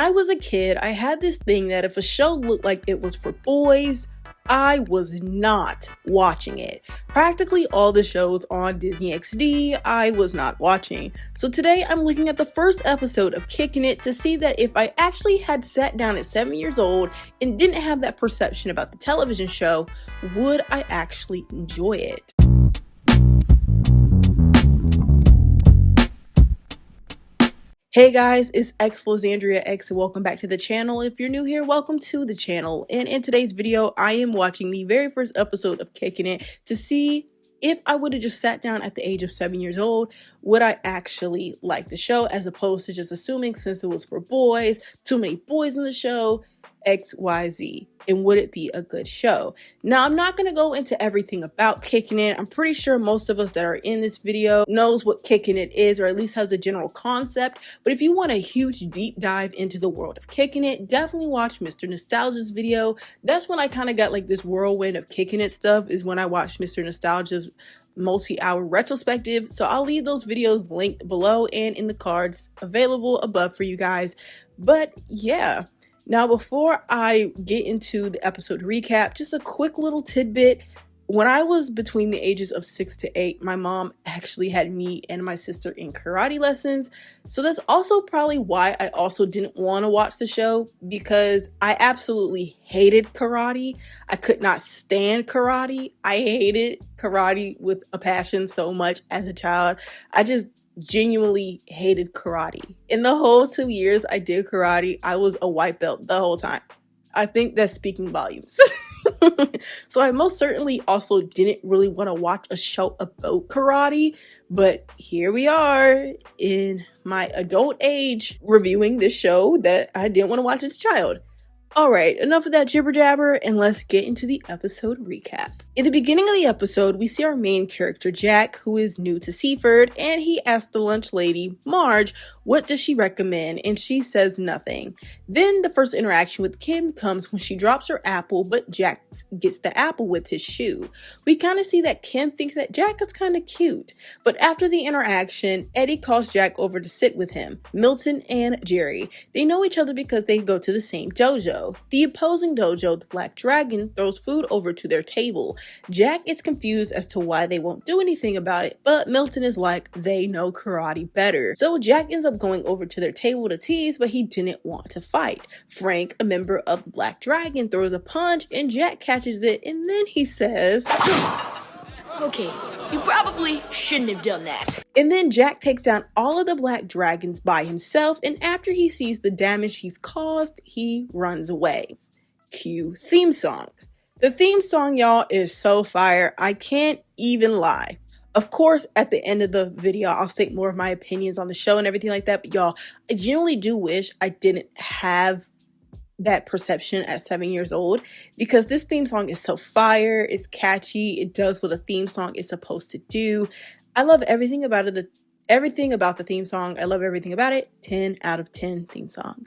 I was a kid, I had this thing that if a show looked like it was for boys, I was not watching it. Practically all the shows on Disney XD, I was not watching. So today I'm looking at the first episode of Kickin' It to see that if I actually had sat down at 7 years old and didn't have that perception about the television show, would I actually enjoy it? Hey guys, it's Lysandria X and welcome back to the channel. If you're new here, welcome to the channel. And in today's video, I am watching the very first episode of Kickin' It to see if I would have just sat down at the age of 7 years old, would I actually like the show, as opposed to just assuming since it was for boys, too many boys in the show, XYZ, and would it be a good show? Now, I'm not going to go into everything about Kickin' It. I'm pretty sure most of us that are in this video knows what Kickin' It is, or at least has a general concept. But if you want a huge deep dive into the world of Kickin' It, definitely watch Mr. Nostalgia's video. That's when I kind of got like this whirlwind of Kickin' It stuff, is when I watched Mr. Nostalgia's multi-hour retrospective. So I'll leave those videos linked below and in the cards available above for you guys. But yeah. Now, before I get into the episode recap, just a quick little tidbit. When I was between the ages of 6 to 8, my mom actually had me and my sister in karate lessons. So that's also probably why I also didn't want to watch the show, because I absolutely hated karate. I could not stand karate. I hated karate with a passion so much as a child. I just genuinely hated karate. In the whole 2 years I did karate, I was a white belt the whole time. I think that's speaking volumes. So I most certainly also didn't really want to watch a show about karate, but here we are in my adult age reviewing this show that I didn't want to watch as a child. Alright, enough of that jibber jabber and let's get into the episode recap. In the beginning of the episode, we see our main character Jack, who is new to Seaford, and he asks the lunch lady, Marge, what does she recommend, and she says nothing. Then the first interaction with Kim comes when she drops her apple, but Jack gets the apple with his shoe. We kind of see that Kim thinks that Jack is kind of cute, but after the interaction, Eddie calls Jack over to sit with him, Milton and Jerry. They know each other because they go to the same dojo. The opposing dojo, the Black Dragon, throws food over to their table. Jack is confused as to why they won't do anything about it, but Milton is like, they know karate better. So Jack ends up going over to their table to tease, but he didn't want to fight. Frank, a member of the Black Dragon, throws a punch and Jack catches it, and then he says, okay, you probably shouldn't have done that. And then Jack takes down all of the Black Dragons by himself, and after he sees the damage he's caused, he runs away. Cue theme song. The theme song, y'all, is so fire. I can't even lie. Of course, at the end of the video, I'll state more of my opinions on the show and everything like that. But y'all, I genuinely do wish I didn't have that perception at 7 years old, because this theme song is so fire. It's catchy. It does what a theme song is supposed to do. I love everything about it. Everything about the theme song. I love everything about it. 10 out of 10 theme song.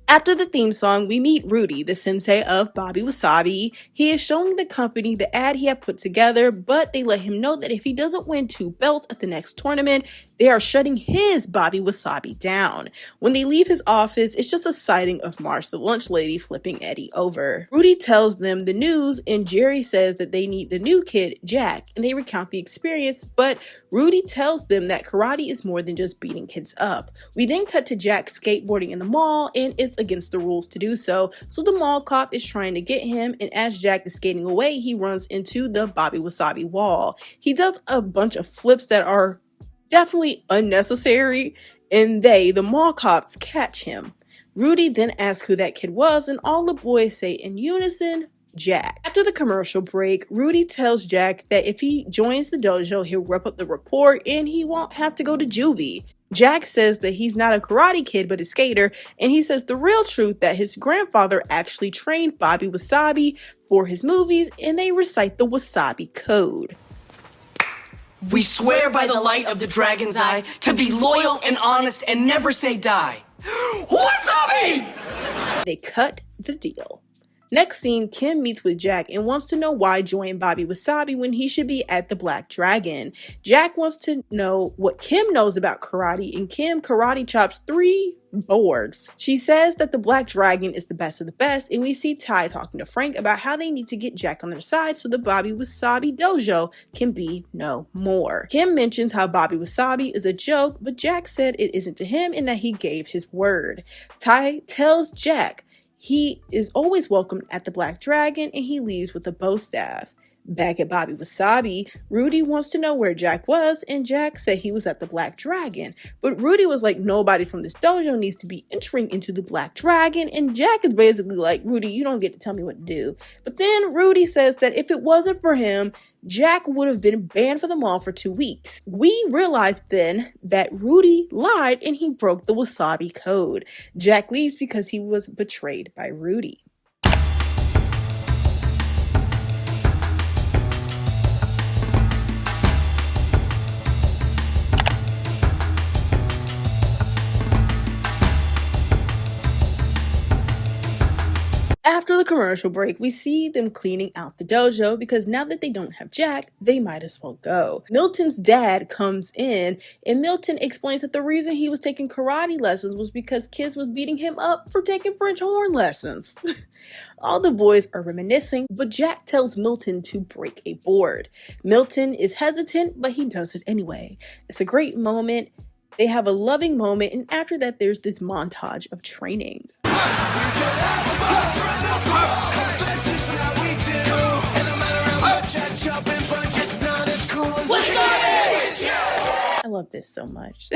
After the theme song, we meet Rudy, the sensei of Bobby Wasabi. He is showing the company the ad he had put together, but they let him know that if he doesn't win 2 belts at the next tournament, they are shutting his Bobby Wasabi down. When they leave his office, it's just a sighting of Marge, the lunch lady, flipping Eddie over. Rudy tells them the news, and Jerry says that they need the new kid, Jack, and they recount the experience, but Rudy tells them that karate is more than just beating kids up. We then cut to Jack skateboarding in the mall, and it's against the rules to do so. So the mall cop is trying to get him, and as Jack is skating away, he runs into the Bobby Wasabi wall. He does a bunch of flips that are definitely unnecessary, and the mall cops, catch him. Rudy then asks who that kid was, and all the boys say in unison, Jack. After the commercial break, Rudy tells Jack that if he joins the dojo, he'll rep up the report and he won't have to go to juvie. Jack says that he's not a karate kid but a skater, and he says the real truth, that his grandfather actually trained Bobby Wasabi for his movies, and they recite the Wasabi Code. We swear by the light of the dragon's eye to be loyal and honest and never say die. Wasabi! They cut the deal. Next scene, Kim meets with Jack and wants to know why join Bobby Wasabi when he should be at the Black Dragon. Jack wants to know what Kim knows about karate, and Kim karate chops 3 boards. She says that the Black Dragon is the best of the best, and we see Ty talking to Frank about how they need to get Jack on their side so the Bobby Wasabi dojo can be no more. Kim mentions how Bobby Wasabi is a joke, but Jack said it isn't to him and that he gave his word. Ty tells Jack he is always welcomed at the Black Dragon, and he leaves with a bow staff. Back at Bobby Wasabi, Rudy wants to know where Jack was, and Jack said he was at the Black Dragon. But Rudy was like, nobody from this dojo needs to be entering into the Black Dragon, and Jack is basically like, Rudy, you don't get to tell me what to do. But then Rudy says that if it wasn't for him, Jack would have been banned for the mall for 2 weeks. We realized then that Rudy lied and he broke the Wasabi code. Jack leaves because he was betrayed by Rudy. After the commercial break, we see them cleaning out the dojo because now that they don't have Jack, they might as well go. Milton's dad comes in and Milton explains that the reason he was taking karate lessons was because kids was beating him up for taking French horn lessons. All the boys are reminiscing, but Jack tells Milton to break a board. Milton is hesitant, but he does it anyway. It's a great moment. They have a loving moment, and after that, there's this montage of training. I love this so much.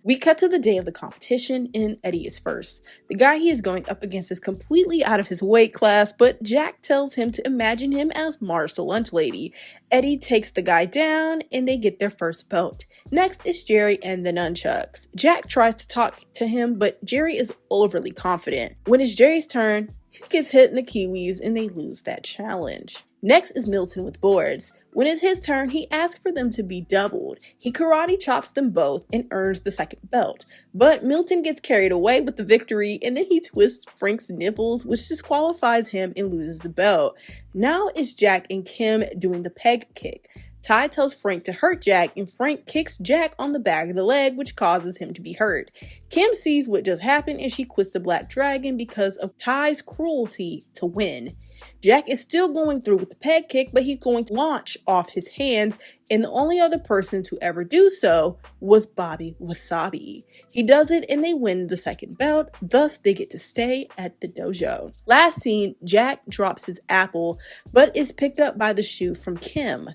We cut to the day of the competition and Eddie is first. The guy he is going up against is completely out of his weight class, but Jack tells him to imagine him as Marge the lunch lady. Eddie takes the guy down and they get their first belt. Next is Jerry and the nunchucks. Jack tries to talk to him, but Jerry is overly confident. When it's Jerry's turn, he gets hit in the kiwis and they lose that challenge. Next is Milton with boards. When it's his turn, he asks for them to be doubled. He karate chops them both and earns the second belt. But Milton gets carried away with the victory and then he twists Frank's nipples, which disqualifies him and loses the belt. Now it's Jack and Kim doing the peg kick. Ty tells Frank to hurt Jack and Frank kicks Jack on the back of the leg, which causes him to be hurt. Kim sees what just happened and she quits the Black Dragon because of Ty's cruelty to win. Jack is still going through with the peg kick, but he's going to launch off his hands, and the only other person to ever do so was Bobby Wasabi. He does it and they win the second belt, thus they get to stay at the dojo. Last scene, Jack drops his apple, but is picked up by the shoe from Kim.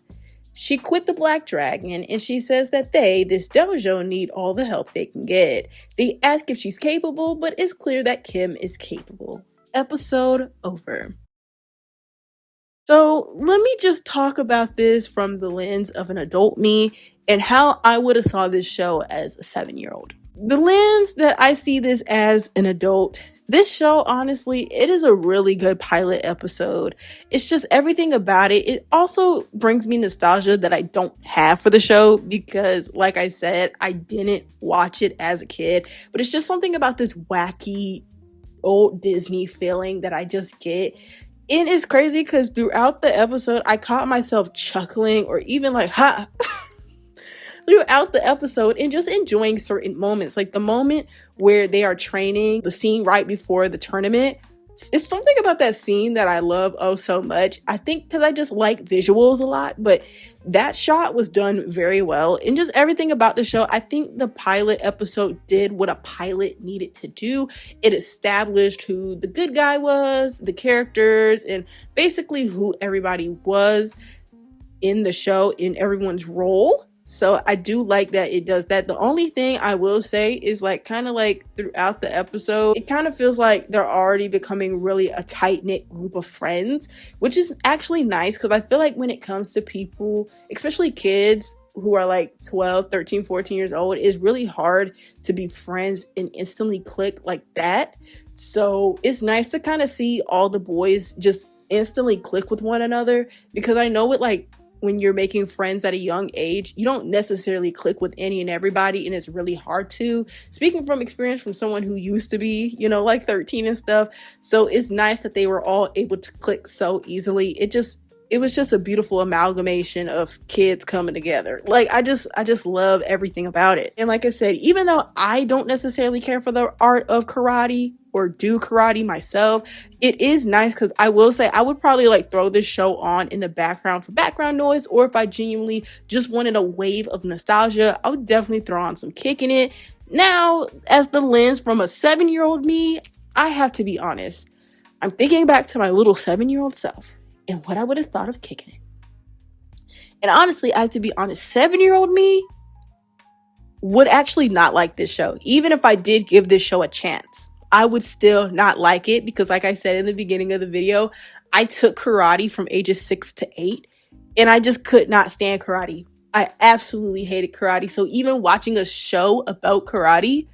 She quit the Black Dragon and she says that this dojo, need all the help they can get. They ask if she's capable, but it's clear that Kim is capable. Episode over. So let me just talk about this from the lens of an adult me and how I would have saw this show as a 7-year-old. The lens that I see this as an adult, this show, honestly, it is a really good pilot episode. It's just everything about it. It also brings me nostalgia that I don't have for the show because, like I said, I didn't watch it as a kid. But it's just something about this wacky old Disney feeling that I just get. And it's crazy because throughout the episode, I caught myself chuckling or even like, ha, throughout the episode and just enjoying certain moments. Like the moment where they are training, the scene right before the tournament. It's something about that scene that I love oh so much. I think because I just like visuals a lot, but that shot was done very well. And just everything about the show, I think the pilot episode did what a pilot needed to do. It established who the good guy was, the characters, and basically who everybody was in the show, in everyone's role. So I do like that it does that. The only thing I will say is like kind of like throughout the episode, it kind of feels like they're already becoming really a tight-knit group of friends, which is actually nice because I feel like when it comes to people, especially kids who are like 12, 13, 14 years old, it's really hard to be friends and instantly click like that. So it's nice to kind of see all the boys just instantly click with one another because I know with like when you're making friends at a young age, you don't necessarily click with any and everybody, and it's really hard to. Speaking from experience from someone who used to be, like 13 and stuff. So it's nice that they were all able to click so easily. It was just a beautiful amalgamation of kids coming together. Like, I just love everything about it. And like I said, even though I don't necessarily care for the art of karate or do karate myself, it is nice because I will say I would probably like throw this show on in the background for background noise, or if I genuinely just wanted a wave of nostalgia, I would definitely throw on some Kickin' It. Now, as the lens from a 7-year-old me, I have to be honest. I'm thinking back to my little 7-year-old self and what I would have thought of Kickin' It. And honestly, I have to be honest, 7-year-old me would actually not like this show. Even if I did give this show a chance, I would still not like it because, like I said in the beginning of the video, I took karate from ages 6 to 8 and I just could not stand karate. I absolutely hated karate. So even watching a show about karate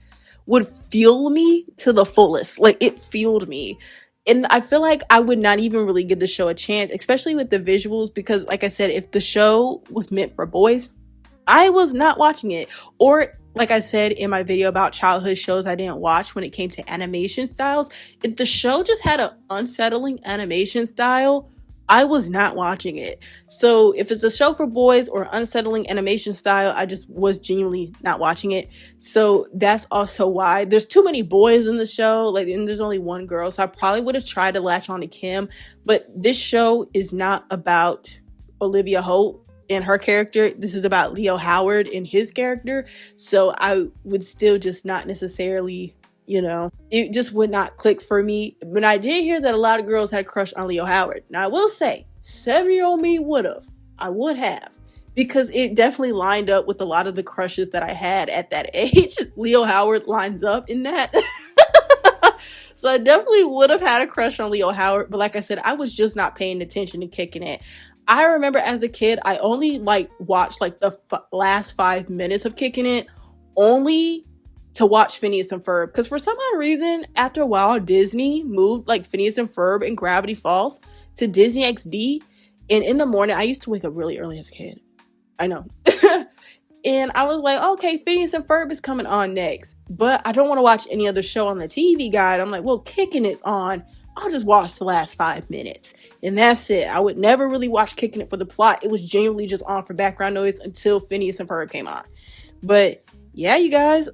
would fuel me to the fullest. Like, it fueled me. And I feel like I would not even really give the show a chance, especially with the visuals, because like I said, if the show was meant for boys, I was not watching it. Or like I said in my video about childhood shows I didn't watch when it came to animation styles, if the show just had an unsettling animation style, I was not watching it. So if it's a show for boys or unsettling animation style, I just was genuinely not watching it. So that's also why there's too many boys in the show. Like, and there's only one girl. So I probably would have tried to latch on to Kim. But this show is not about Olivia Holt and her character. This is about Leo Howard and his character. So I would still just not necessarily, it just would not click for me. But I did hear that a lot of girls had a crush on Leo Howard. Now, I will say, 7-year-old me I would have. Because it definitely lined up with a lot of the crushes that I had at that age. Leo Howard lines up in that. So I definitely would have had a crush on Leo Howard. But like I said, I was just not paying attention to Kickin' It. I remember as a kid, I only watched the last 5 minutes of Kickin' It. Only to watch Phineas and Ferb, because for some odd reason, after a while, Disney moved Phineas and Ferb and Gravity Falls to Disney XD. And in the morning, I used to wake up really early as a kid. I know. And I was like, okay, Phineas and Ferb is coming on next, but I don't want to watch any other show on the TV guide. I'm like, well, Kickin' It's on. I'll just watch the last 5 minutes. And that's it. I would never really watch Kickin' It for the plot. It was genuinely just on for background noise until Phineas and Ferb came on. But yeah, you guys,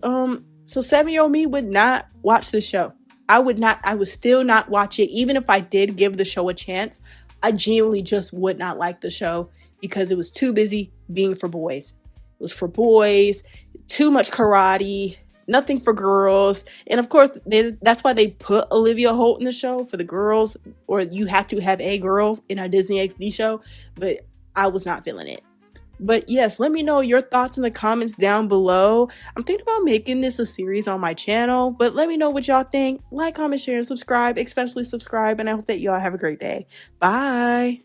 so 7-year-old me would not watch the show. I would still not watch it. Even if I did give the show a chance, I genuinely just would not like the show because it was too busy being for boys. It was for boys, too much karate, nothing for girls. And of course, that's why they put Olivia Holt in the show, for the girls, or you have to have a girl in a Disney XD show. But I was not feeling it. But yes, let me know your thoughts in the comments down below. I'm thinking about making this a series on my channel, but let me know what y'all think. Like, comment, share, and subscribe, especially subscribe. And I hope that y'all have a great day. Bye.